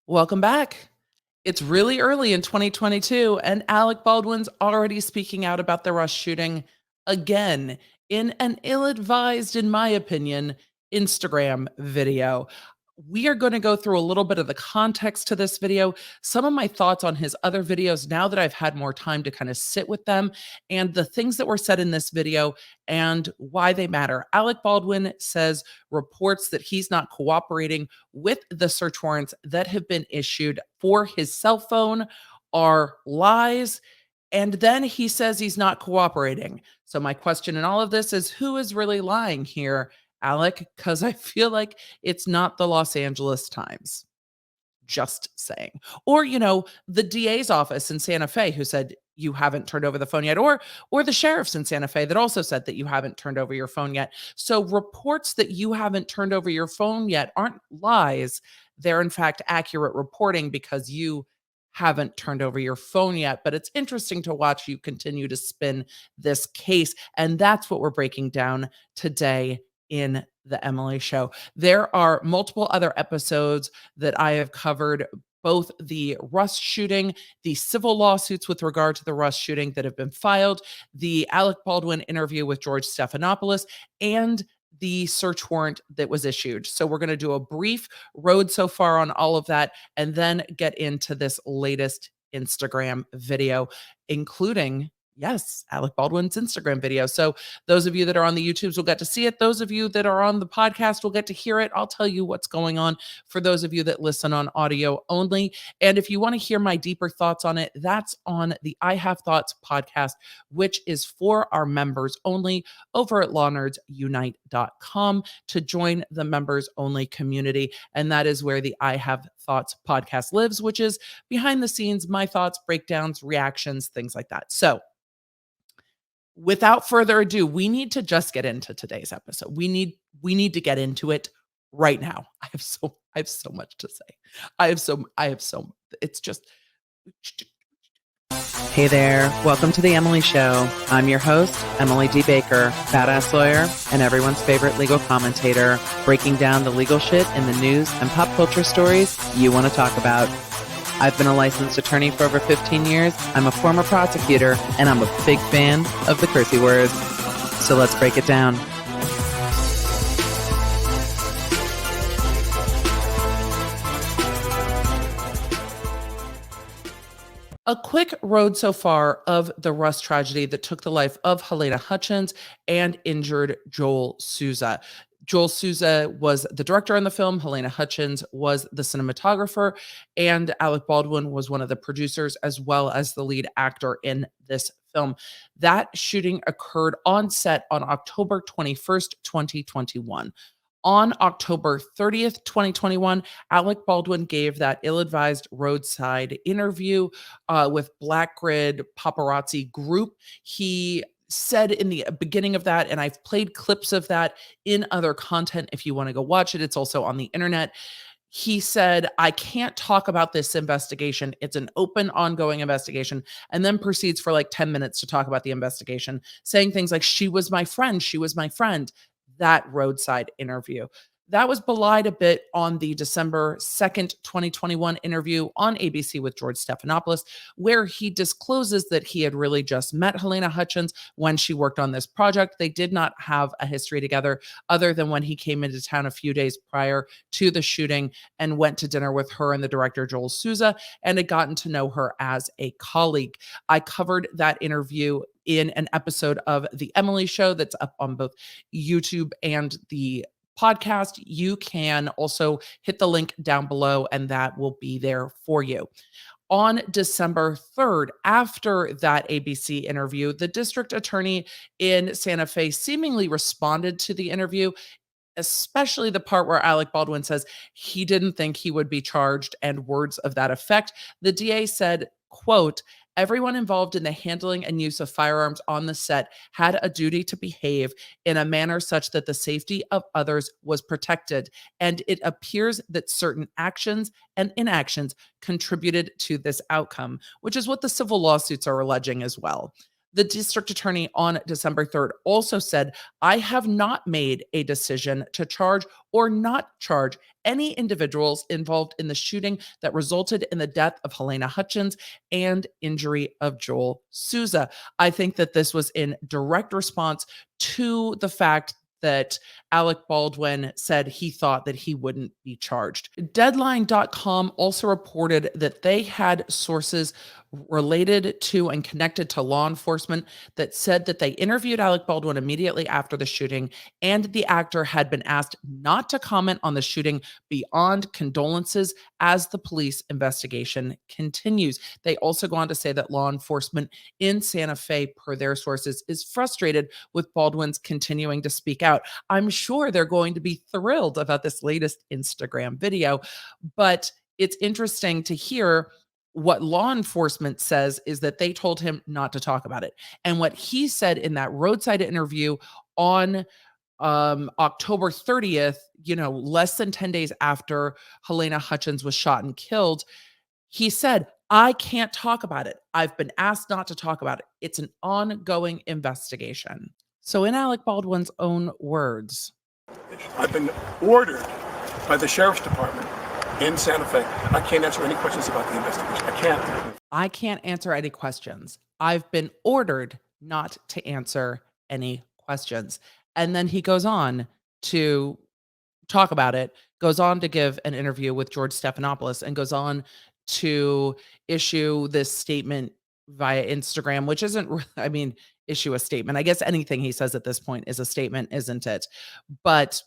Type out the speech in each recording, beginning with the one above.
Welcome back. It's really early in 2022, and Alec Baldwin's already speaking out about the Rush shooting again in an ill advised, in my opinion, Instagram video. We are going to go through a little bit of the context to this video, some of my thoughts on his other videos now that I've had more time to kind of sit with them, and the things that were said in this video and why they matter. Alec Baldwin says reports that he's not cooperating with the search warrants that have been issued for his cell phone are lies. And then he says he's not cooperating. So, my question in all of this is who is really lying here, Alec? Because I feel like it's not the Los Angeles Times. Just saying. Or, the DA's office in Santa Fe who said you haven't turned over the phone yet, or the sheriffs in Santa Fe that also said that you haven't turned over your phone yet. So reports that you haven't turned over your phone yet aren't lies. They're in fact accurate reporting because you haven't turned over your phone yet. But it's interesting to watch you continue to spin this case. And that's what we're breaking down today in the Emily Show. There are multiple other episodes that I have covered, both the Rust shooting, the civil lawsuits with regard to the Rust shooting that have been filed, the Alec Baldwin interview with George Stephanopoulos, and the search warrant that was issued. So we're going to do a brief road so far on all of that and then get into this latest Instagram video, including yes, Alec Baldwin's Instagram video. So those of you that are on the YouTubes will get to see it. Those of you that are on the podcast will get to hear it. I'll tell you what's going on for those of you that listen on audio only. And if you want to hear my deeper thoughts on it, that's on the I Have Thoughts podcast, which is for our members only over at lawnerdsunite.com to join the members only community. And that is where the I Have Thoughts podcast lives, which is behind the scenes, my thoughts, breakdowns, reactions, things like that. So without further ado, we need to just get into today's episode. We need to get into it right now. I have so much to say. It's just Hey there, welcome to the Emily Show. I'm your host, Emily D. Baker, badass lawyer and everyone's favorite legal commentator, breaking down the legal shit in the news and pop culture stories you want to talk about. I've been a licensed attorney for over 15 years. I'm a former prosecutor, and I'm a big fan of the cursey words. So let's break it down. A quick road so far of the Rust tragedy that took the life of Helena Hutchins and injured Joel Souza. Joel Souza was the director on the film. Helena Hutchins was the cinematographer, and Alec Baldwin was one of the producers as well as the lead actor in this film. That shooting occurred on set on October 21st, 2021. On October 30th, 2021, Alec Baldwin gave that ill-advised roadside interview with Black Grid Paparazzi Group. He said in the beginning of that, and I've played clips of that in other content if you want to go watch it. It's also on the internet. He said, I can't talk about this investigation. It's an open, ongoing investigation. And then proceeds for like 10 minutes to talk about the investigation, saying things like, she was my friend. She was my friend. That roadside interview. That was belied a bit on the December 2nd, 2021 interview on ABC with George Stephanopoulos, where he discloses that he had really just met Helena Hutchins when she worked on this project. They did not have a history together other than when he came into town a few days prior to the shooting and went to dinner with her and the director, Joel Souza, and had gotten to know her as a colleague. I covered that interview in an episode of The Emily Show that's up on both YouTube and the podcast. You can also hit the link down below and that will be there for you. On December 3rd, after that ABC interview, the district attorney in Santa Fe seemingly responded to the interview, especially the part where Alec Baldwin says he didn't think he would be charged and words of that effect. The DA said, quote, everyone involved in the handling and use of firearms on the set had a duty to behave in a manner such that the safety of others was protected, and it appears that certain actions and inactions contributed to this outcome, which is what the civil lawsuits are alleging as well. The district attorney on December 3rd also said, I have not made a decision to charge or not charge any individuals involved in the shooting that resulted in the death of Helena Hutchins and injury of Joel Souza. I think that this was in direct response to the fact that Alec Baldwin said he thought that he wouldn't be charged. Deadline.com also reported that they had sources related to and connected to law enforcement that said that they interviewed Alec Baldwin immediately after the shooting, and the actor had been asked not to comment on the shooting beyond condolences as the police investigation continues. They also go on to say that law enforcement in Santa Fe, per their sources, is frustrated with Baldwin's continuing to speak out. I'm sure they're going to be thrilled about this latest Instagram video, but it's interesting to hear what law enforcement says is that they told him not to talk about it. And what he said in that roadside interview on October 30th, less than 10 days after Helena Hutchins was shot and killed, he said, I can't talk about it. I've been asked not to talk about it. It's an ongoing investigation. So, in Alec Baldwin's own words, I've been ordered by the sheriff's department in Santa Fe. I can't answer any questions about the investigation. I can't answer any questions. I've been ordered not to answer any questions. And then he goes on to talk about it, goes on to give an interview with George Stephanopoulos, and goes on to issue this statement via Instagram, which isn't, issue a statement. I guess anything he says at this point is a statement, isn't it? But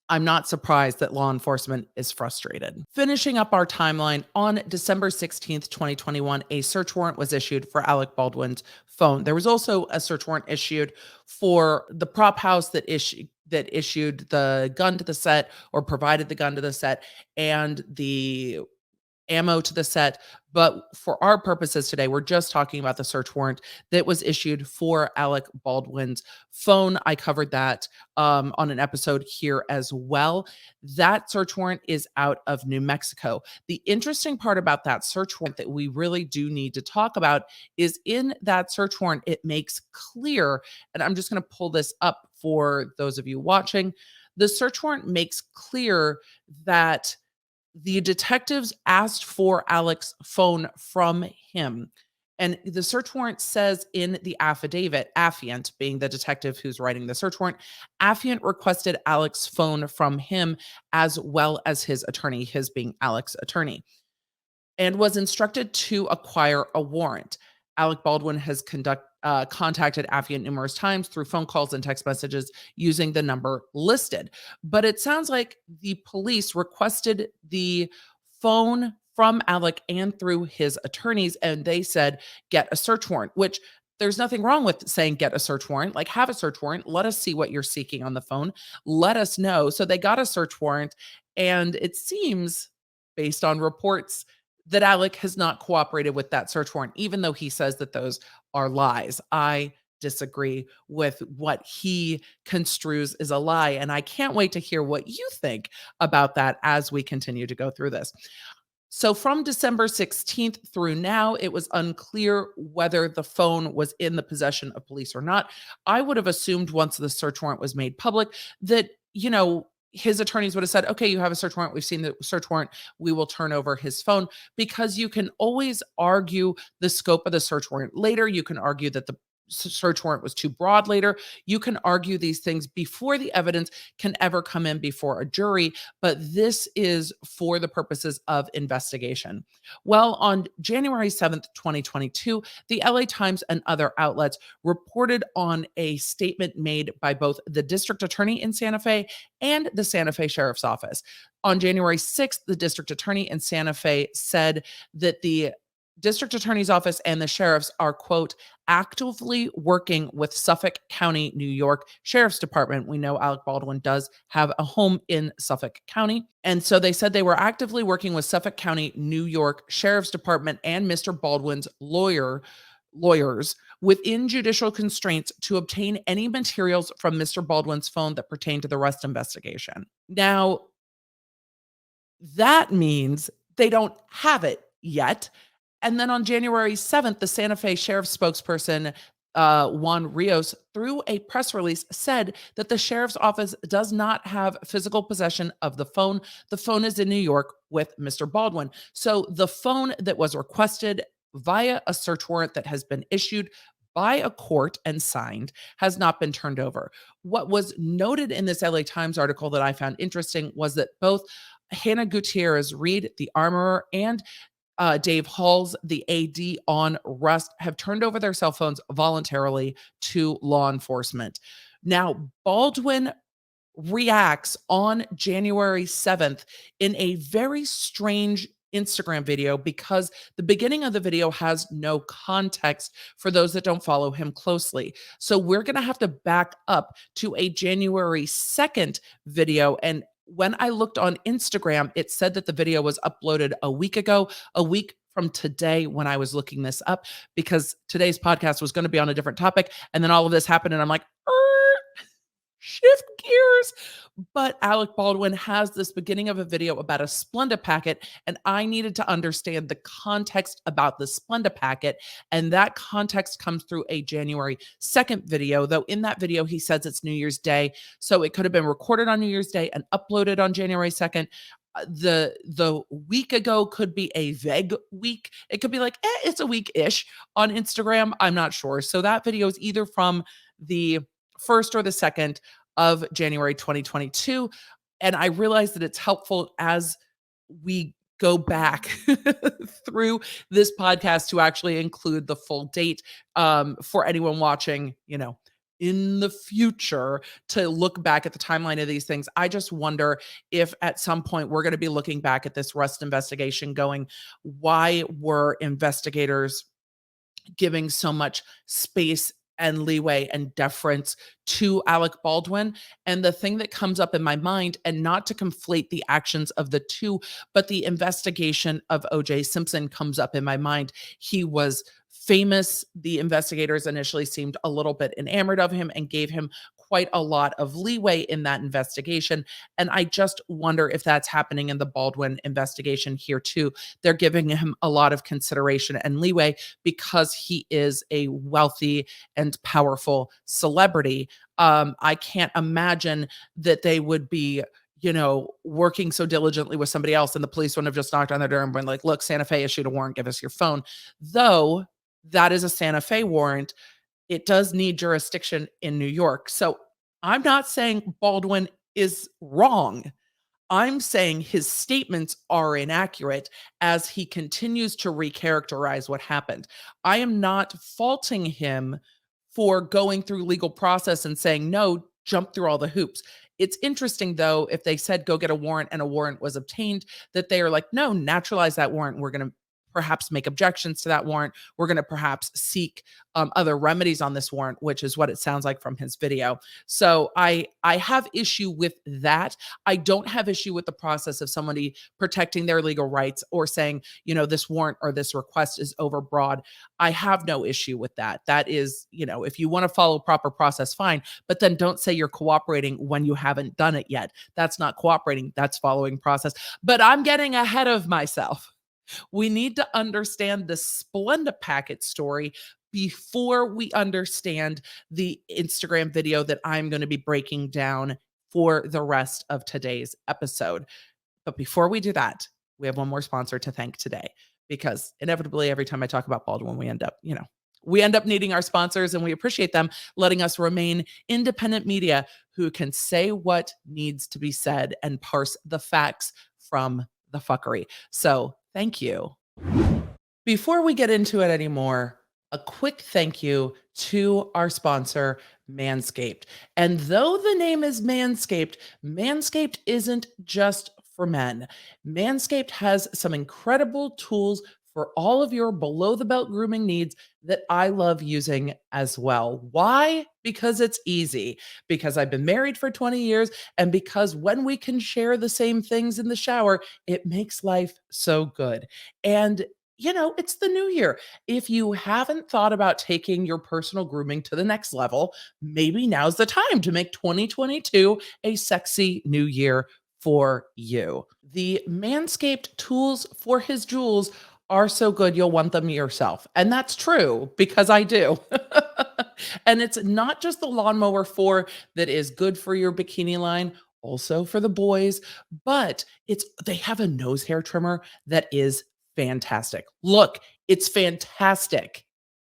I'm not surprised that law enforcement is frustrated. Finishing up our timeline, on December 16th, 2021, a search warrant was issued for Alec Baldwin's phone. There was also a search warrant issued for the prop house that issued the gun to the set, or provided the gun to the set, and the ammo to the set. But for our purposes today, we're just talking about the search warrant that was issued for Alec Baldwin's phone. I covered that on an episode here as well. That search warrant is out of New Mexico. The interesting part about that search warrant that we really do need to talk about is, in that search warrant, it makes clear, and I'm just going to pull this up for those of you watching. The search warrant makes clear that the detectives asked for Alec's phone from him. And the search warrant says in the affidavit, Affiant, being the detective who's writing the search warrant, Affiant requested Alec's phone from him, as well as his attorney, his being Alec's attorney, and was instructed to acquire a warrant. Alec Baldwin has contacted Affiant numerous times through phone calls and text messages using the number listed. But it sounds like the police requested the phone from Alec and through his attorneys, and they said, get a search warrant, which there's nothing wrong with saying get a search warrant. Like, have a search warrant. Let us see what you're seeking on the phone. Let us know. So they got a search warrant, and it seems, based on reports, that Alec has not cooperated with that search warrant, even though he says that those are lies. I disagree with what he construes as a lie, and I can't wait to hear what you think about that as we continue to go through this. So from December 16th through now, it was unclear whether the phone was in the possession of police or not. I would have assumed, once the search warrant was made public, that, his attorneys would have said, okay, you have a search warrant. We've seen the search warrant. We will turn over his phone, because you can always argue the scope of the search warrant later. You can argue that the search warrant was too broad later. You can argue these things before the evidence can ever come in before a jury, but this is for the purposes of investigation. Well, on January 7th, 2022, the LA Times and other outlets reported on a statement made by both the district attorney in Santa Fe and the Santa Fe Sheriff's Office. On January 6th, the district attorney in Santa Fe said that the district attorney's office and the sheriffs are, quote, actively working with Suffolk County, New York Sheriff's Department. We know Alec Baldwin does have a home in Suffolk County. And so they said they were actively working with Suffolk County, New York Sheriff's Department and Mr. Baldwin's lawyers within judicial constraints to obtain any materials from Mr. Baldwin's phone that pertain to the arrest investigation. Now, that means they don't have it yet. And then on January 7th, the Santa Fe Sheriff's spokesperson, Juan Rios, through a press release, said that the sheriff's office does not have physical possession of the phone. The phone is in New York with Mr. Baldwin. So the phone that was requested via a search warrant that has been issued by a court and signed has not been turned over. What was noted in this LA Times article that I found interesting was that both Hannah Gutierrez Reed, the armorer, and Dave Halls, the AD on Rust, have turned over their cell phones voluntarily to law enforcement. Now, Baldwin reacts on January 7th in a very strange Instagram video because the beginning of the video has no context for those that don't follow him closely. So we're going to have to back up to a January 2nd video. And when I looked on Instagram, it said that the video was uploaded a week ago, a week from today when I was looking this up, because today's podcast was going to be on a different topic. And then all of this happened, and I'm like, shift gears. But Alec Baldwin has this beginning of a video about a Splenda packet, and I needed to understand the context about the Splenda packet. And that context comes through a January 2nd video, though in that video, he says it's New Year's Day. So it could have been recorded on New Year's Day and uploaded on January 2nd. The week ago could be a vague week. It could be like, it's a week-ish on Instagram. I'm not sure. So that video is either from the 1st or the 2nd of January 2022. And I realize that it's helpful as we go back through this podcast to actually include the full date for anyone watching, in the future, to look back at the timeline of these things. I just wonder if at some point we're going to be looking back at this Rust investigation going, why were investigators giving so much space and leeway and deference to Alec Baldwin? And the thing that comes up in my mind, and not to conflate the actions of the two, but the investigation of O.J. Simpson comes up in my mind. He was famous. The investigators initially seemed a little bit enamored of him and gave him quite a lot of leeway in that investigation. And I just wonder if that's happening in the Baldwin investigation here too. They're giving him a lot of consideration and leeway because he is a wealthy and powerful celebrity. I can't imagine that they would be working so diligently with somebody else and the police wouldn't have just knocked on their door and been like, look, Santa Fe issued a warrant, give us your phone. Though that is a Santa Fe warrant, it does need jurisdiction in New York. So I'm not saying Baldwin is wrong. I'm saying his statements are inaccurate as he continues to recharacterize what happened. I am not faulting him for going through legal process and saying, no, jump through all the hoops. It's interesting, though, if they said go get a warrant and a warrant was obtained, that they are like, no, naturalize that warrant. We're going to perhaps make objections to that warrant. We're going to perhaps seek other remedies on this warrant, which is what it sounds like from his video. So I have issue with that. I don't have issue with the process of somebody protecting their legal rights or saying, this warrant or this request is overbroad. I have no issue with that. That is, if you want to follow proper process, fine, but then don't say you're cooperating when you haven't done it yet. That's not cooperating. That's following process. But I'm getting ahead of myself. We need to understand the Splenda packet story before we understand the Instagram video that I'm going to be breaking down for the rest of today's episode. But before we do that, we have one more sponsor to thank today, because inevitably every time I talk about Baldwin, we end up needing our sponsors, and we appreciate them letting us remain independent media who can say what needs to be said and parse the facts from the fuckery. So thank you. Before we get into it anymore, a quick thank you to our sponsor, Manscaped. And though the name is Manscaped, Manscaped isn't just for men. Manscaped has some incredible tools for all of your below the belt grooming needs that I love using as well. Why? Because it's easy. Because I've been married for 20 years, and because when we can share the same things in the shower, it makes life so good. And it's the new year. If you haven't thought about taking your personal grooming to the next level, maybe now's the time to make 2022 a sexy new year for you. The Manscaped tools for his jewels are so good you'll want them yourself. And that's true because I do. And it's not just the Lawnmower 4 that is good for your bikini line, also for the boys, but they have a nose hair trimmer that is fantastic. Look, it's fantastic.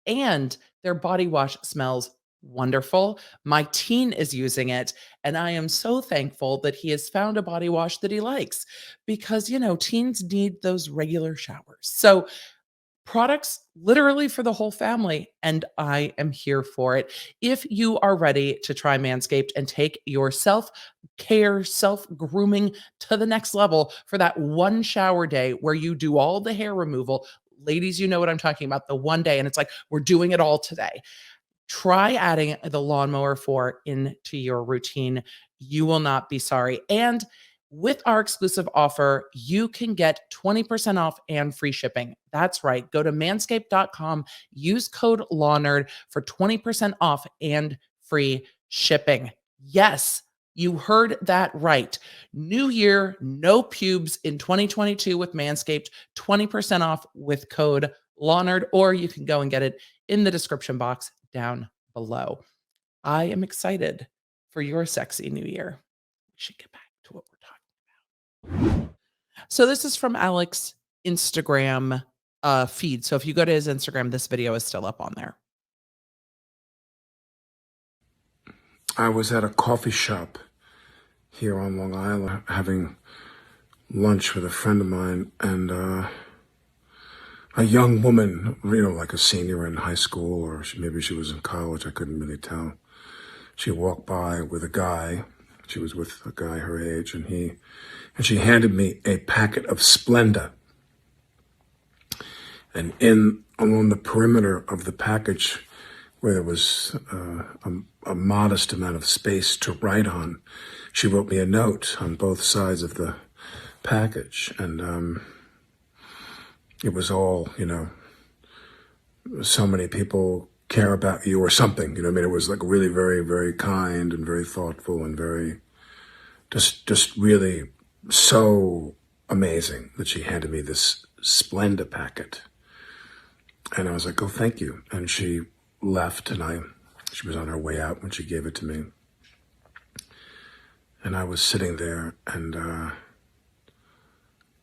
And their body wash smells wonderful. My teen is using it, and I am so thankful that he has found a body wash that he likes because, teens need those regular showers. So, products literally for the whole family, and I am here for it. If you are ready to try Manscaped and take your self care, self grooming to the next level for that one shower day where you do all the hair removal, ladies, you know what I'm talking about, the one day, and it's like, we're doing it all today. Try adding the Lawnmower 4 into your routine. You will not be sorry. And with our exclusive offer, you can get 20% off and free shipping. That's right. Go to manscaped.com, use code LawNerd for 20% off and free shipping. Yes, you heard that right. New year, no pubes in 2022 with Manscaped, 20% off with code LawNerd, or you can go and get it in the description box down below. I am excited for your sexy new year. We should get back to what we're talking about. So this is from Alec's Instagram feed. So if you go to his Instagram, this video is still up on there. I was at a coffee shop here on Long Island having lunch with a friend of mine, and a young woman, like a senior in high school, or maybe she was in college, I couldn't really tell. She walked by with a guy. She was with a guy her age, and she handed me a packet of Splenda. And along the perimeter of the package, where there was a modest amount of space to write on, she wrote me a note on both sides of the package. And it was all, so many people care about you or something. It was like really very, very kind and very thoughtful and very, just really so amazing that she handed me this Splenda packet. And I was like, oh, thank you. And she left, and she was on her way out when she gave it to me. And I was sitting there, and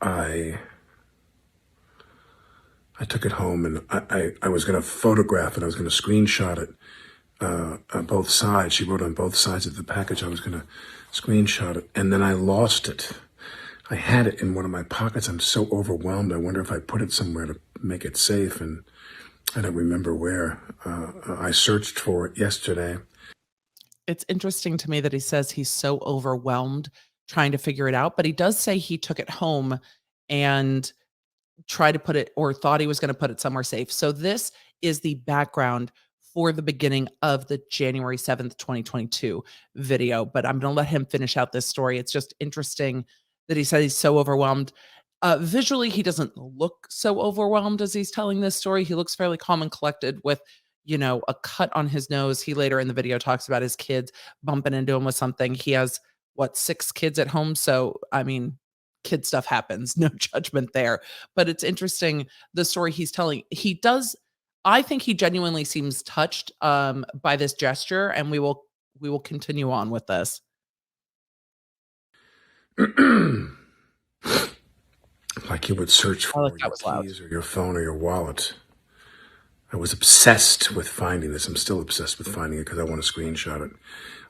I took it home, and I was going to photograph it. I was going to screenshot it on both sides. She wrote on both sides of the package. I was going to screenshot it, and then I lost it. I had it in one of my pockets. I'm so overwhelmed. I wonder if I put it somewhere to make it safe, and I don't remember where. I searched for it yesterday. It's interesting to me that he says he's so overwhelmed trying to figure it out, but he does say he took it home and tried to put it, or thought he was going to put it somewhere safe. So this is the background for the beginning of the January 7th, 2022 video, but I'm going to let him finish out this story. It's just interesting that he said he's so overwhelmed. Visually, he doesn't look so overwhelmed as he's telling this story. He looks fairly calm and collected with, a cut on his nose. He later in the video talks about his kids bumping into him with something. He has, 6 kids at home. So, I mean, kid stuff happens. No judgment there. But it's interesting, the story he's telling. I think he genuinely seems touched by this gesture, and we will continue on with this. Like you would search for your keys or your phone or your wallet. I was obsessed with finding this. I'm still obsessed with finding it because I want to screenshot it.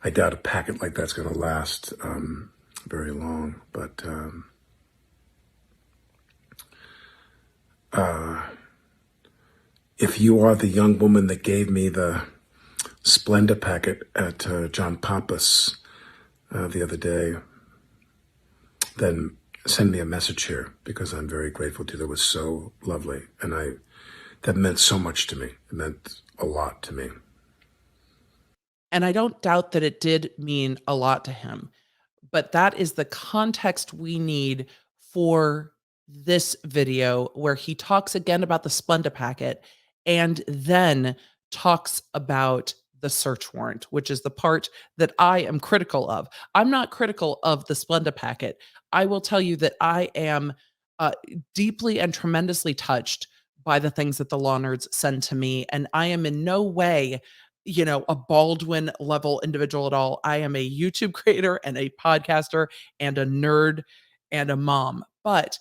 I doubt a packet like that's going to last very long, but if you are the young woman that gave me the Splenda packet at John Pappas the other day, then send me a message here, because I'm very grateful to you. That was so lovely, and that meant so much to me. It meant a lot to me. And I don't doubt that it did mean a lot to him, but that is the context we need for this video, where he talks again about the Splenda packet and then talks about the search warrant, which is the part that I am critical of. I'm not critical of the Splenda packet. I will tell you that I am uh, deeply and tremendously touched by the things that the law nerds send to me. And I am in no way, a Baldwin level individual at all. I am a YouTube creator and a podcaster and a nerd and a mom. But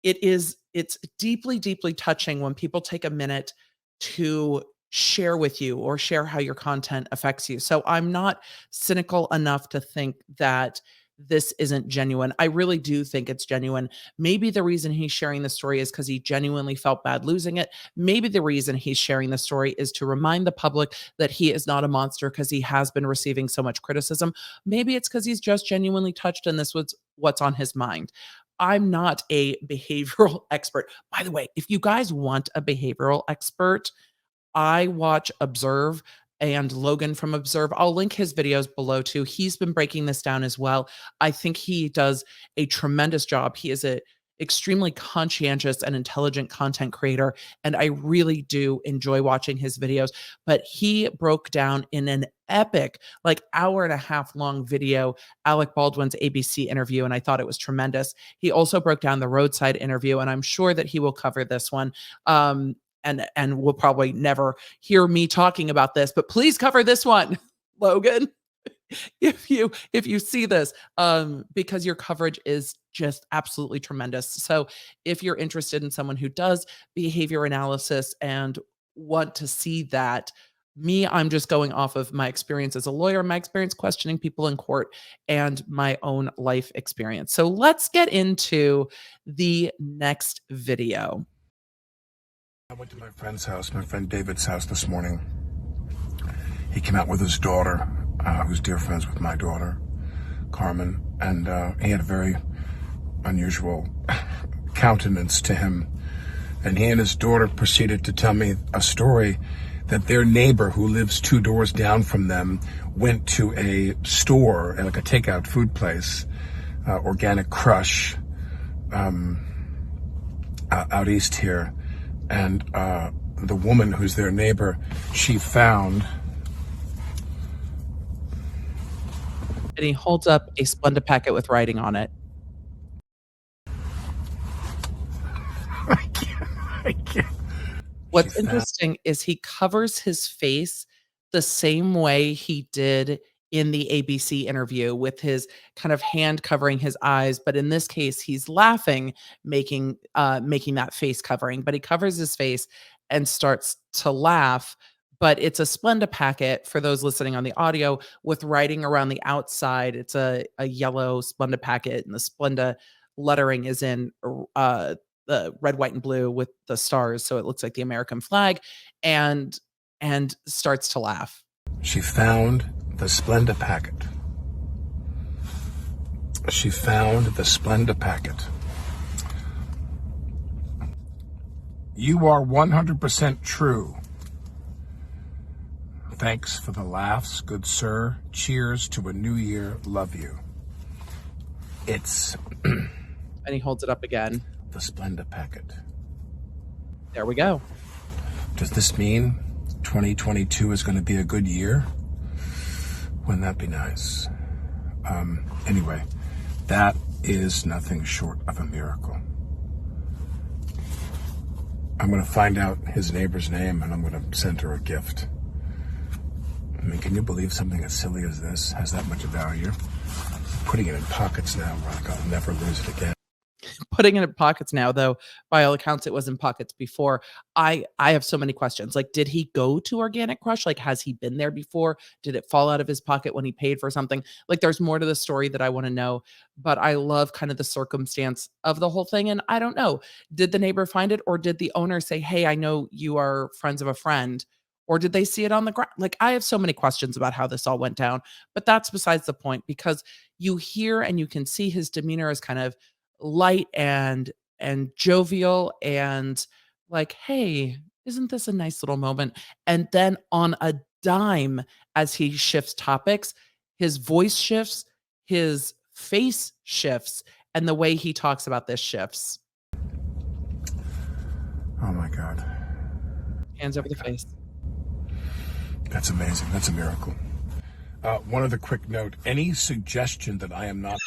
it's deeply, deeply touching when people take a minute to share with you or share how your content affects you. So I'm not cynical enough to think that this isn't genuine. I really do think it's genuine. Maybe the reason he's sharing the story is because he genuinely felt bad losing it. Maybe the reason he's sharing the story is to remind the public that he is not a monster because he has been receiving so much criticism. Maybe it's because he's just genuinely touched and this was what's on his mind. I'm not a behavioral expert. By the way, if you guys want a behavioral expert, I watch Observe and Logan from Observe. I'll link his videos below too. He's been breaking this down as well. I think he does a tremendous job. He is a extremely conscientious and intelligent content creator, and I really do enjoy watching his videos. But he broke down in an epic, like hour and a half long video, Alec Baldwin's ABC interview, and I thought it was tremendous. He also broke down the roadside interview, and I'm sure that he will cover this one. And we'll probably never hear me talking about this, but please cover this one, Logan, if you see this, because your coverage is just absolutely tremendous. So if you're interested in someone who does behavior analysis and want to see that, I'm just going off of my experience as a lawyer, my experience questioning people in court, and my own life experience. So let's get into the next video. I went to my friend's house, my friend David's house this morning. He came out with his daughter, who's dear friends with my daughter, Carmen, and he had a very unusual countenance to him. And he and his daughter proceeded to tell me a story that their neighbor, who lives 2 doors down from them, went to a store, like a takeout food place, Organic Crush, out east here. And the woman who's their neighbor, she found... And he holds up a Splenda packet with writing on it. I can't. What's interesting is he covers his face the same way he did in the ABC interview, with his kind of hand covering his eyes. But in this case, he's laughing, making that face covering, but he covers his face and starts to laugh. But it's a Splenda packet, for those listening on the audio, with writing around the outside. It's a yellow Splenda packet, and the Splenda lettering is in the red, white, and blue with the stars, so it looks like the American flag, and starts to laugh. She found the Splenda packet. She found the Splenda packet. You are 100% true. Thanks for the laughs, good sir. Cheers to a new year. Love you. It's... And he holds it up again. The Splenda packet. There we go. Does this mean 2022 is going to be a good year? Wouldn't that be nice? Anyway, that is nothing short of a miracle. I'm going to find out his neighbor's name, and I'm going to send her a gift. I mean, can you believe something as silly as this has that much value? Putting it in pockets now, like I'll never lose it again. Putting it in pockets now, though, by all accounts, it was in pockets before. I have so many questions. Like, did he go to Organic Crush? Like, has he been there before? Did it fall out of his pocket when he paid for something? Like, there's more to the story that I want to know, but I love kind of the circumstance of the whole thing. And I don't know, did the neighbor find it, or did the owner say, hey, I know you are friends of a friend? Or did they see it on the ground? Like, I have so many questions about how this all went down, but that's besides the point, because you hear and you can see his demeanor is kind of light and jovial and like, hey, isn't this a nice little moment? And then on a dime, as he shifts topics, his voice shifts, his face shifts, and the way he talks about this shifts. Oh my God. Hands over the face. That's amazing. That's a miracle. One other quick note. Any suggestion that I am not...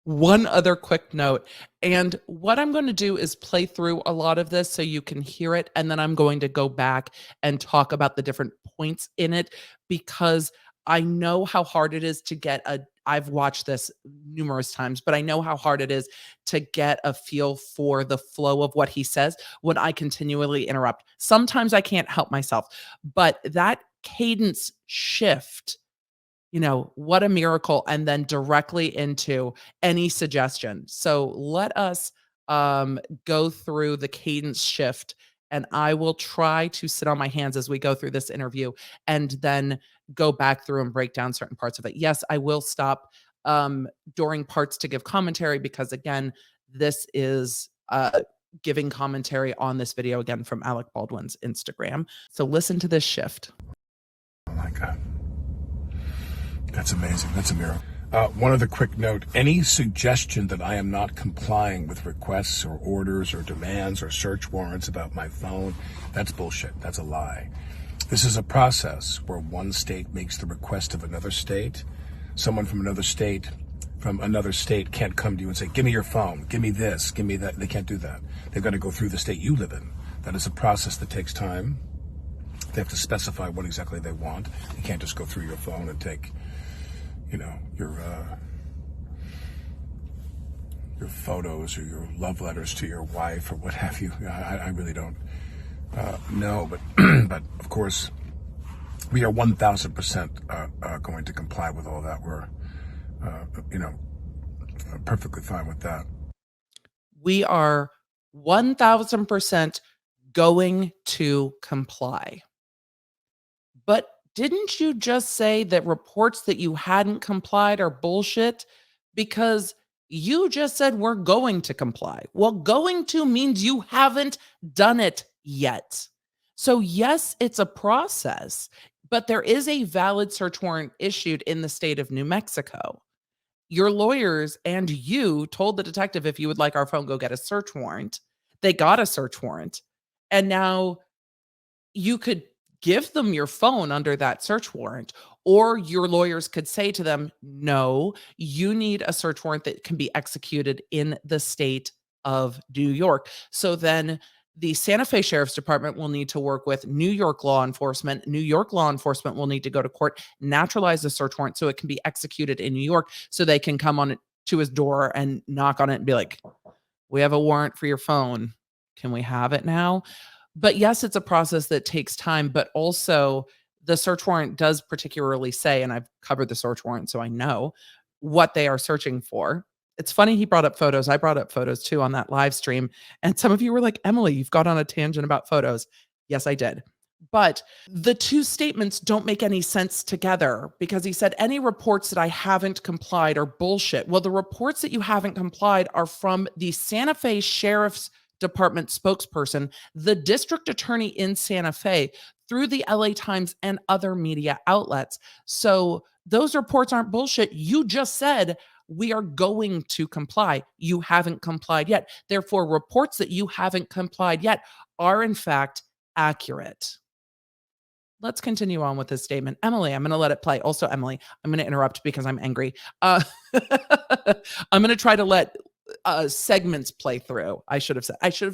One other quick note, and what I'm going to do is play through a lot of this so you can hear it, and then I'm going to go back and talk about the different points in it, because I know how hard it is to get a I've watched this numerous times, but I know how hard it is to get a feel for the flow of what he says when I continually interrupt. Sometimes I can't help myself, but that cadence shift, what a miracle. And then directly into any suggestion. So let us go through the cadence shift, and I will try to sit on my hands as we go through this interview and then go back through and break down certain parts of it. Yes, I will stop during parts to give commentary, because again, this is giving commentary on this video again from Alec Baldwin's Instagram. So listen to this shift. Oh my God. That's amazing. That's a miracle. One other quick note. Any suggestion that I am not complying with requests or orders or demands or search warrants about my phone, that's bullshit. That's a lie. This is a process where one state makes the request of another state. Someone from another state can't come to you and say, give me your phone, give me this, give me that. They can't do that. They've got to go through the state you live in. That is a process that takes time. They have to specify what exactly they want. You can't just go through your phone and take, your photos or your love letters to your wife or what have you. I really don't know, but but of course we are 1,000% going to comply with all that. We're perfectly fine with that. We are 1,000% going to comply. But didn't you just say that reports that you hadn't complied are bullshit? Because you just said we're going to comply. Well, going to means you haven't done it yet. So yes, it's a process, but there is a valid search warrant issued in the state of New Mexico. Your lawyers and you told the detective, if you would like our phone, go get a search warrant. They got a search warrant. And now you could give them your phone under that search warrant, or your lawyers could say to them, no, you need a search warrant that can be executed in the state of New York. So then the Santa Fe Sheriff's Department will need to work with New York law enforcement. New York law enforcement will need to go to court, naturalize the search warrant so it can be executed in New York, so they can come on to his door and knock on it and be like, we have a warrant for your phone. Can we have it now? But yes, it's a process that takes time, but also the search warrant does particularly say, and I've covered the search warrant, so I know what they are searching for. It's funny he brought up photos. I brought up photos too on that live stream. And some of you were like, Emily, you've got on a tangent about photos. Yes, I did. But the two statements don't make any sense together, because he said any reports that I haven't complied are bullshit. Well, the reports that you haven't complied are from the Santa Fe Sheriff's Department spokesperson, the district attorney in Santa Fe, through the LA Times and other media outlets. So those reports aren't bullshit. You just said we are going to comply. You haven't complied yet. Therefore, reports that you haven't complied yet are in fact accurate. Let's continue on with this statement. Emily, I'm going to let it play. Also, Emily, I'm going to interrupt because I'm angry. I'm going to try to let segments play through. I should have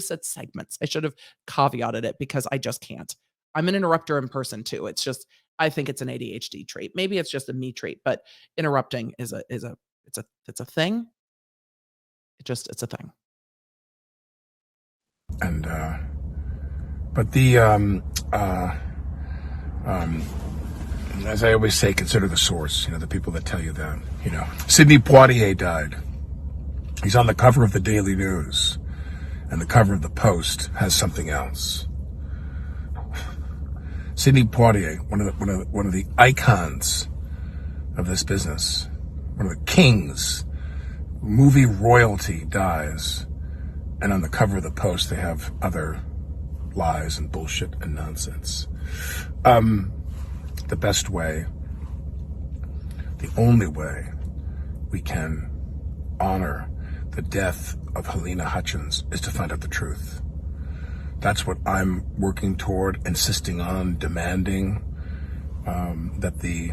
said segments. I should have caveated it, because I just can't. I'm an interrupter in person too. It's just, I think it's an ADHD trait. Maybe it's just a me trait, but interrupting it's a thing. It's a thing. And but the as I always say, consider the source. The people that tell you that. Sidney Poitier died. He's on the cover of the Daily News, and the cover of the Post has something else. Sidney Poitier, one of the icons of this business, one of the kings, movie royalty, dies, and on the cover of the Post they have other lies and bullshit and nonsense. The best way, the only way we can honor the death of Helena Hutchins is to find out the truth. That's what I'm working toward, insisting on, demanding that the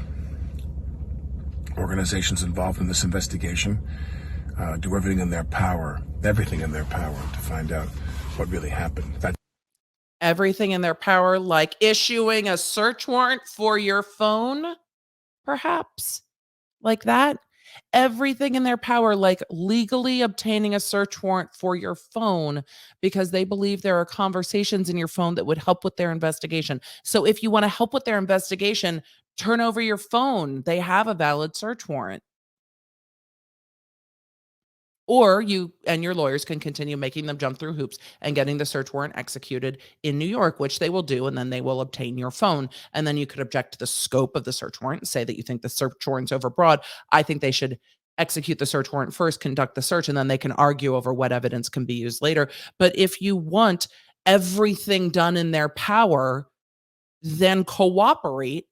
organizations involved in this investigation do everything in their power to find out what really happened. Everything in their power, like issuing a search warrant for your phone, perhaps, like that. Everything in their power, like legally obtaining a search warrant for your phone because they believe there are conversations in your phone that would help with their investigation. So if you want to help with their investigation, turn over your phone. They have a valid search warrant. Or you and your lawyers can continue making them jump through hoops and getting the search warrant executed in New York, which they will do, and then they will obtain your phone. And then you could object to the scope of the search warrant and say that you think the search warrant's overbroad. I think they should execute the search warrant first, conduct the search, and then they can argue over what evidence can be used later. But if you want everything done in their power, then cooperate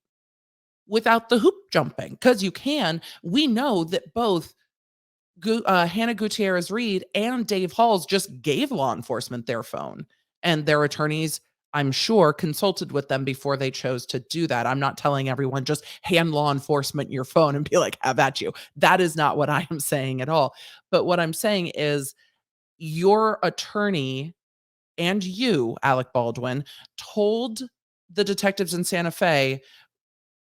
without the hoop jumping, because you can. We know that both Hannah Gutierrez Reed and Dave Halls just gave law enforcement their phone, and their attorneys, I'm sure, consulted with them before they chose to do that. I'm not telling everyone just hand law enforcement your phone and be like, have at you. That is not what I am saying at all. But what I'm saying is your attorney and you, Alec Baldwin, told the detectives in Santa Fe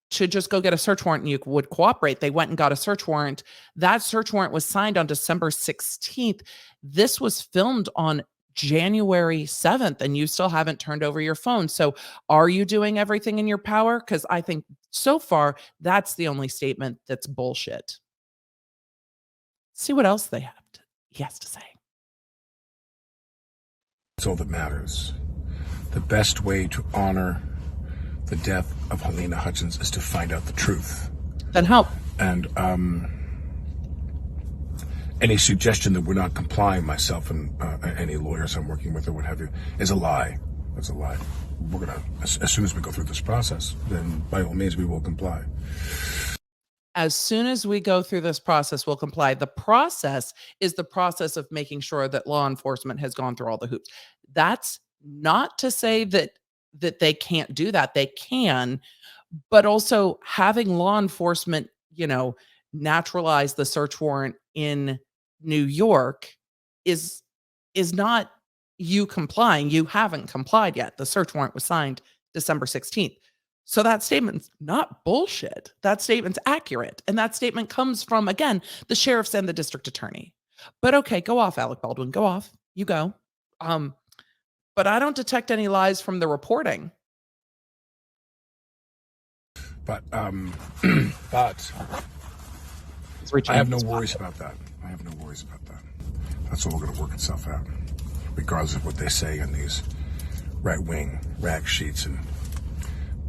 to just go get a search warrant and you would cooperate. They went and got a search warrant. That search warrant was signed on December 16th. This was filmed on January 7th, and you still haven't turned over your phone. So are you doing everything in your power? Because I think so far, that's the only statement that's bullshit. See what else he has to say. That's all that matters. The best way to honor the death of Helena Hutchins is to find out the truth. Then help. And any suggestion that we're not complying, myself and any lawyers I'm working with or what have you, is a lie. That's a lie. We're gonna, as soon as we go through this process, then by all means we will comply. As soon as we go through this process, we'll comply. The process is the process of making sure that law enforcement has gone through all the hoops. That's not to say that they can't do that. They can, but also having law enforcement, naturalize the search warrant in New York is not you complying. You haven't complied yet. The search warrant was signed December 16th. So that statement's not bullshit. That statement's accurate. And that statement comes from, again, the sheriffs and the district attorney. But okay, go off, Alec Baldwin. Go off. You go. But I don't detect any lies from the reporting. But I It's have no worries about that. That's all going to work itself out, regardless of what they say in these right-wing rag sheets and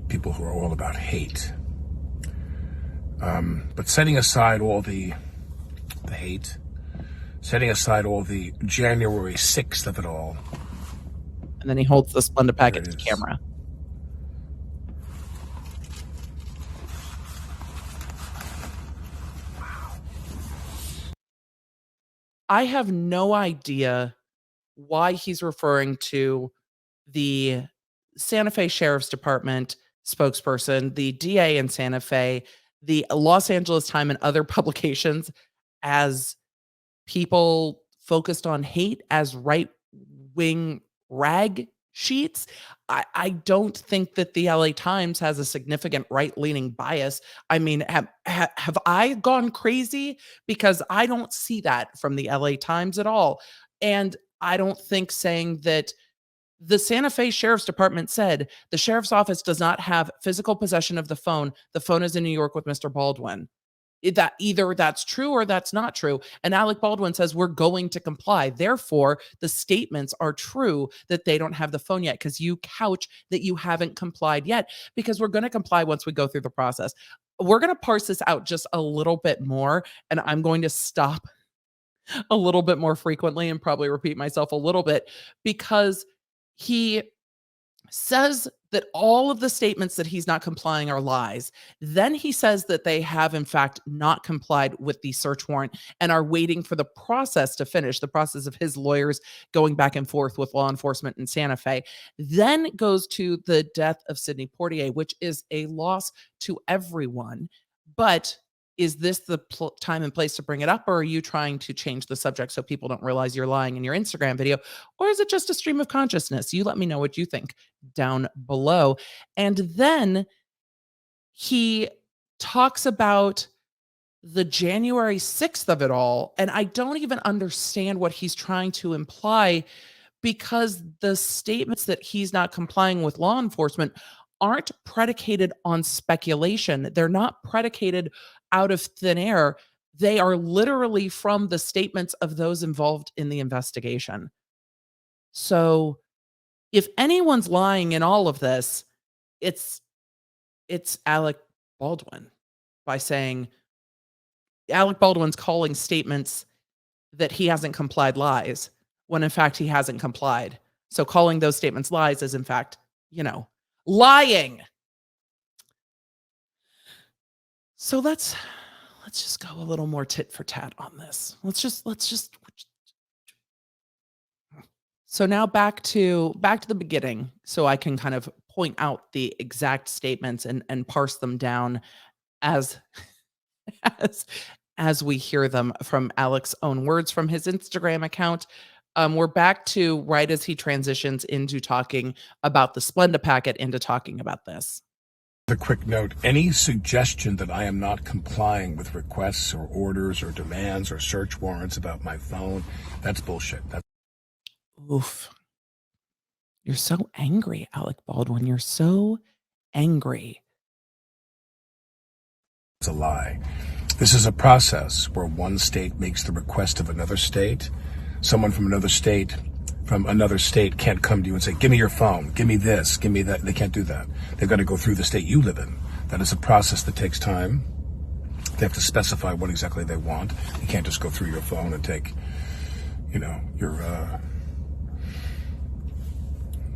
people who are all about hate. But setting aside all the hate, setting aside all the January 6th of it all. And then he holds the Splenda packet to camera. I have no idea why he's referring to the Santa Fe Sheriff's Department spokesperson, the DA in Santa Fe, the Los Angeles Times, and other publications as people focused on hate, as right-wing rag sheets. I don't think that the LA Times has a significant right-leaning bias. I mean, have I gone crazy? Because I don't see that from the LA Times at all. And I don't think saying that the Santa Fe Sheriff's Department said the sheriff's office does not have physical possession of the phone. The phone is in New York with Mr. Baldwin. That either that's true or that's not true. And Alec Baldwin says we're going to comply. Therefore, the statements are true that they don't have the phone yet, because you couch that you haven't complied yet, because we're going to comply once we go through the process. We're going to parse this out just a little bit more, and I'm going to stop a little bit more frequently and probably repeat myself a little bit, because he says that all of the statements that he's not complying are lies. Then he says that they have, in fact, not complied with the search warrant and are waiting for the process to finish, the process of his lawyers going back and forth with law enforcement in Santa Fe. Then goes to the death of Sidney Poitier, which is a loss to everyone. But is this the time and place to bring it up, or are you trying to change the subject so people don't realize you're lying in your Instagram video? Or is it just a stream of consciousness? You let me know what you think down below. And then he talks about the January 6th of it all, and I don't even understand what he's trying to imply, because the statements that he's not complying with law enforcement aren't predicated on speculation. They're not predicated out of thin air. They are literally from the statements of those involved in the investigation. So if anyone's lying in all of this, it's Alec Baldwin, by saying Alec Baldwin's calling statements that he hasn't complied lies, when in fact he hasn't complied. So calling those statements lies is in fact, lying. So let's just go a little more tit for tat on this. Let's just So now back to the beginning, so I can kind of point out the exact statements and parse them down as as we hear them from Alec's own words from his Instagram account. We're back to right as he transitions into talking about the Splenda packet into talking about this. A quick note, any suggestion that I am not complying with requests or orders or demands or search warrants about my phone, that's bullshit. Oof. You're so angry, Alec Baldwin. You're so angry. It's a lie. This is a process where one state makes the request of another state. Someone from another state can't come to you and say, give me your phone, give me this, give me that. They can't do that. They've got to go through the state you live in. That is a process that takes time. They have to specify what exactly they want. You can't just go through your phone and take,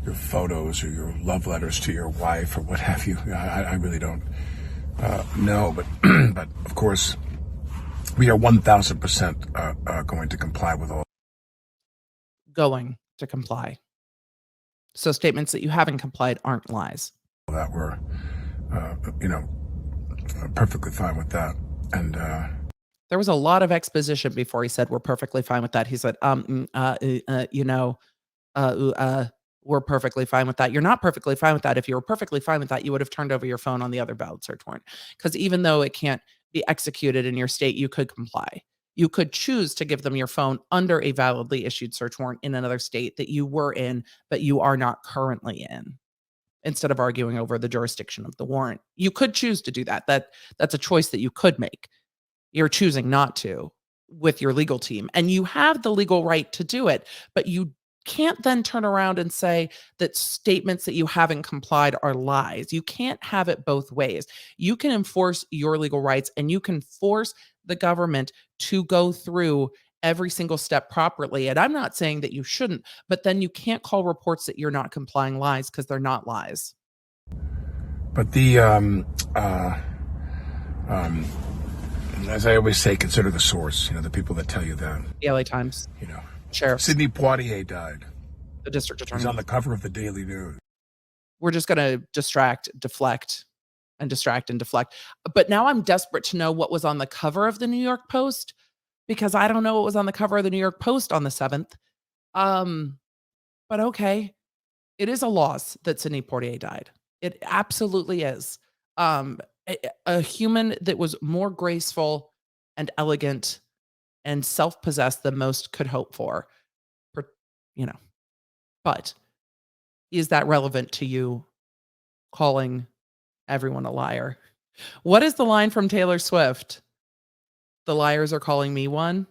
your photos or your love letters to your wife or what have you. I really don't know, but but of course we are 1,000% going to comply with all. Going to comply. So statements that you haven't complied aren't lies. That we're, perfectly fine with that. And there was a lot of exposition before he said we're perfectly fine with that. He said, we're perfectly fine with that. You're not perfectly fine with that. If you were perfectly fine with that, you would have turned over your phone on the other valid search warrant. Because even though it can't be executed in your state, you could comply. You could choose to give them your phone under a validly issued search warrant in another state that you were in, but you are not currently in, instead of arguing over the jurisdiction of the warrant. You could choose to do that. That's a choice that you could make. You're choosing not to with your legal team, and you have the legal right to do it, but you can't then turn around and say that statements that you haven't complied are lies. You can't have it both ways. You can enforce your legal rights, and you can force the government to go through every single step properly. And I'm not saying that you shouldn't, but then you can't call reports that you're not complying lies, because they're not lies. But the as I always say, consider the source. The people that tell you that. The LA Times. Sheriff. Sidney Poitier died. The district attorney. He's on the cover of the Daily News. We're just going to deflect. But now I'm desperate to know what was on the cover of the New York Post, because I don't know what was on the cover of the New York Post on the 7th. But okay. It is a loss that Sidney Poitier died. It absolutely is. A human that was more graceful and elegant and self-possessed than most could hope for. But is that relevant to you calling everyone a liar? What is the line from Taylor Swift? The liars are calling me one.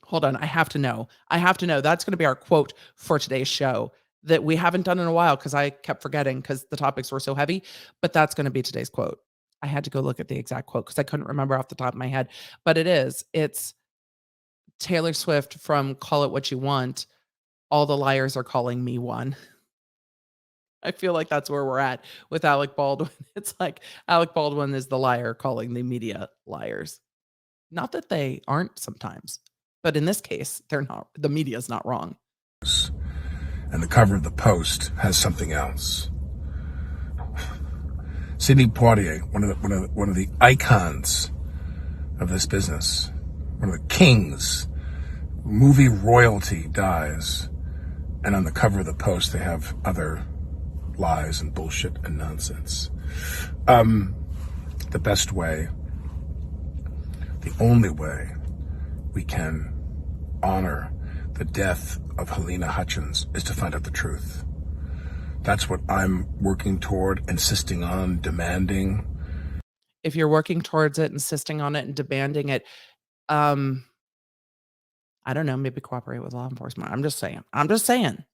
Hold on, I have to know. That's going to be our quote for today's show that we haven't done in a while, because I kept forgetting because the topics were so heavy. But that's going to be today's quote. I had to go look at the exact quote because I couldn't remember off the top of my head. But it's Taylor Swift from Call It What You Want. All the liars are calling me one. I feel like that's where we're at with Alec Baldwin. It's like Alec Baldwin is the liar calling the media liars. Not that they aren't sometimes, but in this case, they're not. The media is not wrong. And the cover of the Post has something else. Sidney Poitier, one of the icons of this business. One of the kings. Movie royalty dies. And on the cover of the Post, they have other lies and bullshit and nonsense. The best way, the only way we can honor the death of Helena Hutchins is to find out the truth. That's what I'm working toward, insisting on, demanding. If you're working towards it, insisting on it, and demanding it, I don't know, maybe cooperate with law enforcement. I'm just saying.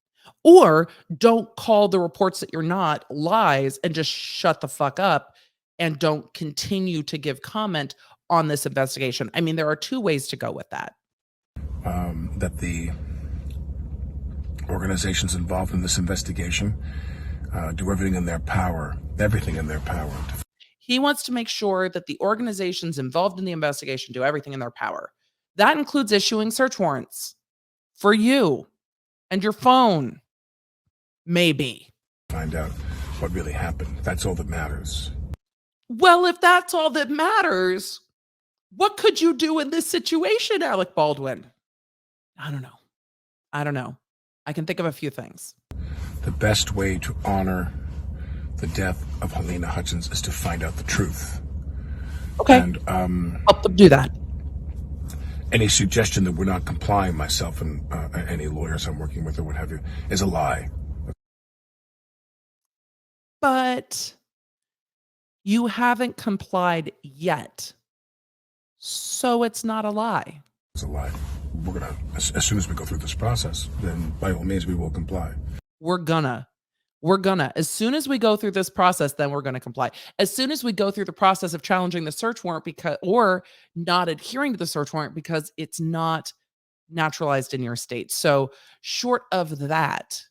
Or don't call the reports that you're not lies and just shut the fuck up and don't continue to give comment on this investigation. I mean, there are two ways to go with that. That the organizations involved in this investigation do everything in their power. He wants to make sure that the organizations involved in the investigation do everything in their power. That includes issuing search warrants for you and your phone. Maybe. Find out what really happened. That's all that matters. Well, if that's all that matters, what could you do in this situation, Alec Baldwin? I don't know. I can think of a few things. The best way to honor the death of Helena Hutchins is to find out the truth. Okay. And help them do that. Any suggestion that we're not complying, myself and any lawyers I'm working with or what have you, is a lie. But you haven't complied yet. So it's not a lie. It's a lie. We're gonna, as soon as we go through this process, then by all means we will comply. We're gonna. As soon as we go through this process, then we're gonna comply. As soon as we go through the process of challenging the search warrant or not adhering to the search warrant because it's not naturalized in your state. So short of that.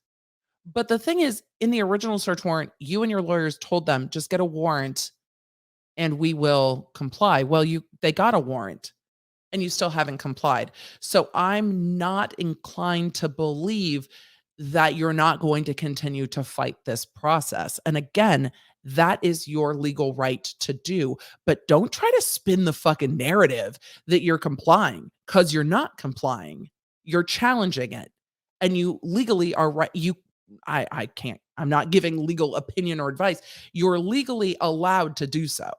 But the thing is, in the original search warrant, you and your lawyers told them, just get a warrant and we will comply. Well, they got a warrant and you still haven't complied. So I'm not inclined to believe that you're not going to continue to fight this process. And again, that is your legal right to do. But don't try to spin the fucking narrative that you're complying, because you're not complying. You're challenging it. And you legally are right. I can't. I'm not giving legal opinion or advice. You're legally allowed to do so.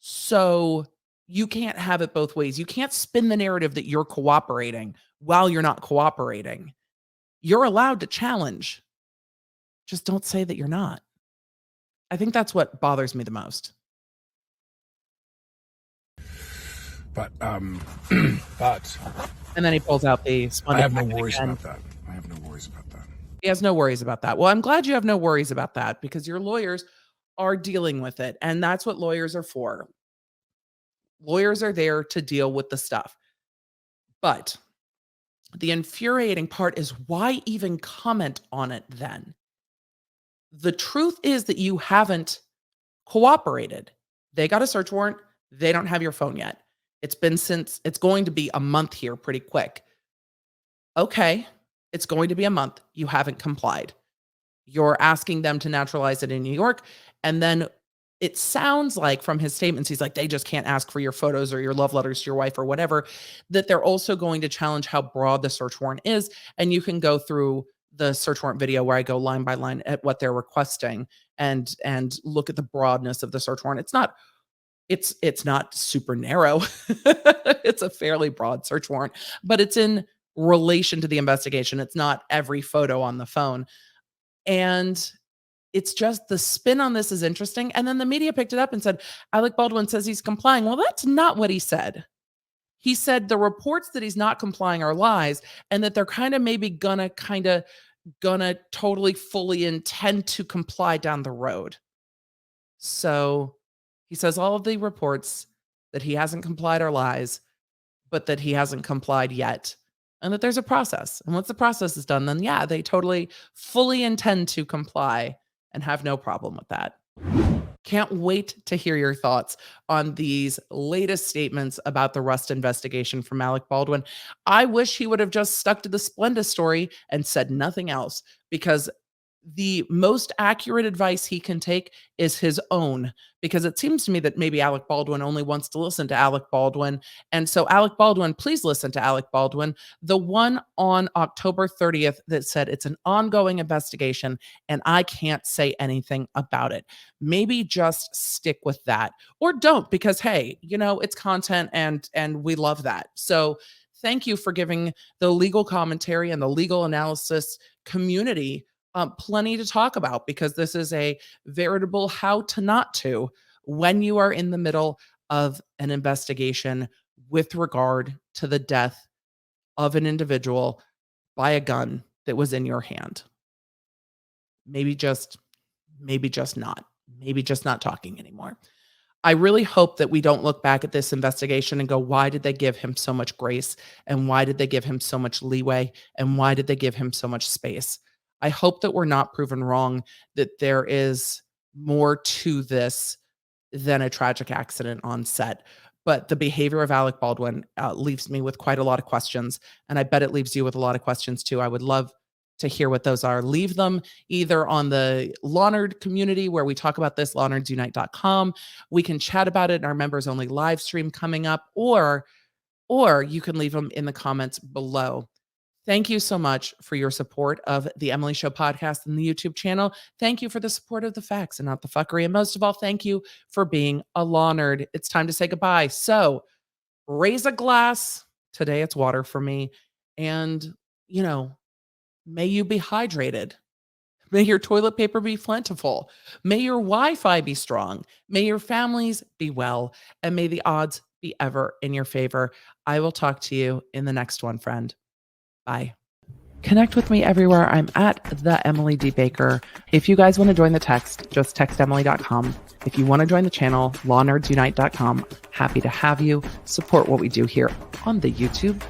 So you can't have it both ways. You can't spin the narrative that you're cooperating while you're not cooperating. You're allowed to challenge. Just don't say that you're not. I think that's what bothers me the most. But And then he pulls out the Splenda. I have no worries about that. He has no worries about that. Well, I'm glad you have no worries about that, because your lawyers are dealing with it. And that's what lawyers are for. Lawyers are there to deal with the stuff. But the infuriating part is, why even comment on it then? The truth is that you haven't cooperated. They got a search warrant. They don't have your phone yet. It's going to be a month here pretty quick. Okay, it's going to be a month. You haven't complied. You're asking them to naturalize it in New York. And then it sounds like from his statements, he's like, they just can't ask for your photos or your love letters to your wife or whatever, that they're also going to challenge how broad the search warrant is. And you can go through the search warrant video where I go line by line at what they're requesting and look at the broadness of the search warrant. It's not super narrow. It's a fairly broad search warrant, but it's in relation to the investigation. It's not every photo on the phone. And it's just, the spin on this is interesting. And then the media picked it up and said, Alec Baldwin says he's complying. Well, that's not what he said. He said the reports that he's not complying are lies, and that they're maybe gonna totally fully intend to comply down the road. So he says all of the reports that he hasn't complied are lies, but that he hasn't complied yet. And that there's a process. And once the process is done, then yeah, they totally fully intend to comply and have no problem with that. Can't wait to hear your thoughts on these latest statements about the Rust investigation from Alec Baldwin. I wish he would have just stuck to the Splenda story and said nothing else, because the most accurate advice he can take is his own, because it seems to me that maybe Alec Baldwin only wants to listen to Alec Baldwin. And so, Alec Baldwin, please listen to Alec Baldwin, the one on October 30th that said it's an ongoing investigation and I can't say anything about it. Maybe just stick with that, or don't, because hey, it's content and we love that. So thank you for giving the legal commentary and the legal analysis community plenty to talk about, because this is a veritable how to not to when you are in the middle of an investigation with regard to the death of an individual by a gun that was in your hand. Maybe just not. Maybe just not talking anymore. I really hope that we don't look back at this investigation and go, why did they give him so much grace? And why did they give him so much leeway? And why did they give him so much space? I hope that we're not proven wrong, that there is more to this than a tragic accident on set. But the behavior of Alec Baldwin leaves me with quite a lot of questions. And I bet it leaves you with a lot of questions too. I would love to hear what those are. Leave them either on the Law Nerd community where we talk about this, lawnerds.unite.com. We can chat about it in our members only live stream coming up, or you can leave them in the comments below. Thank you so much for your support of the Emily Show podcast and the YouTube channel. Thank you for the support of the facts and not the fuckery. And most of all, thank you for being a law nerd. It's time to say goodbye. So raise a glass. Today it's water for me. And, may you be hydrated. May your toilet paper be plentiful. May your Wi-Fi be strong. May your families be well. And may the odds be ever in your favor. I will talk to you in the next one, friend. Bye. Connect with me everywhere. I'm at the Emily D. Baker. If you guys want to join the text, just text Emily.com. If you want to join the channel, lawnerdsunite.com. Happy to have you. Support what we do here on the YouTube.